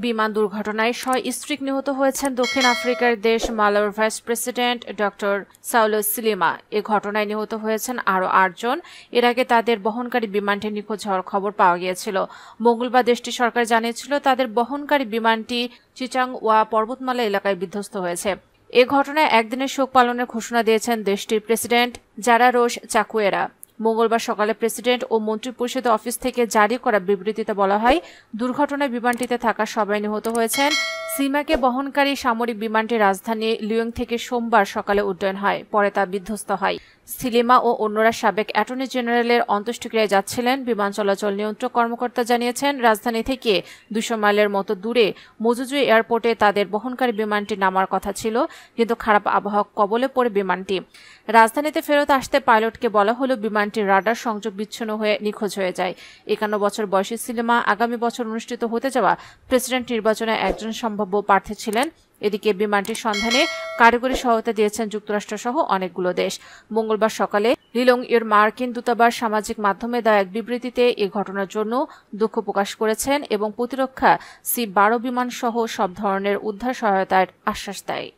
বিমান দুর্ঘটনায় ৬ স্ট্রিক নিহত হয়েছেন দক্ষিণ আফ্রিকার দেশ মালাউইর ভাইস প্রেসিডেন্ট ডক্টর সাউলো সিলিমা। এ ঘটনায় নিহত হয়েছেন আরও ৮ জন। এর আগে তাদের বহনকারী বিমানটি নিখোঁজ হওয়ার খবর পাওয়া গিয়েছিল। মঙ্গলবার দেশটির সরকার জানিয়েছিল তাদের বহনকারী বিমানটি চিচাংওয়া পর্বতমালা এলাকায় বিধ্বস্ত হয়েছে। এ ঘটনায় একদিনের শোক পালনের ঘোষণা দিয়েছেন দেশটির প্রেসিডেন্ট জারারোস চাকুয়েরা। মঙ্গলবার সকালে প্রেসিডেন্ট ও মন্ত্রিপরিষদ অফিস থেকে জারি করা বিবৃতিতে বলা হয়, দুর্ঘটনায় বিমানটিতে থাকা সবাই নিহত হয়েছেন। সিমাকে বহনকারী সামরিক বিমানটি রাজধানী লিওং থেকে সোমবার সকালে উড্ডয়ন হয়, পরে তা বিধ্বস্ত হয়। সিলিমা ও অন্যরা সাবেক অ্যাটর্নি জেনারেলের অন্ত্যেষ্টিক্রিয়ায় যাচ্ছিলেন। বিমান চলাচল নিয়ন্ত্রক কর্মকর্তা জানিয়েছেন, রাজধানী থেকে ২০০ মাইলের মতো দূরে মজুজু এয়ারপোর্টে তাদের বহনকারী বিমানটি নামার কথা ছিল, কিন্তু খারাপ আবহাওয়ার কবলে পড়ে বিমানটি। রাজধানীতে ফেরত আসতে পাইলটকে বলা হলো বিমানটির রাডার সংযোগ বিচ্ছিন্ন হয়ে নিখোঁজ হয়ে যায়। ৫১ বছর বয়সী সিলিমা আগামী বছর অনুষ্ঠিত হতে যাওয়া প্রেসিডেন্ট নির্বাচনে একজন সম্ভাব্য প্রার্থী ছিলেন। এদিকে বিমানটির সন্ধানে কারিগরি সহায়তা দিয়েছেন যুক্তরাষ্ট্র সহ অনেকগুলো দেশ। মঙ্গলবার সকালে লিলোং এর মার্কিন দূতাবাস সামাজিক মাধ্যমে দেওয়া এক বিবৃতিতে এ ঘটনার জন্য দুঃখ প্রকাশ করেছেন এবং প্রতিরক্ষা C-12 বিমান সহ সব ধরনের উদ্ধার সহায়তার আশ্বাস দেয়।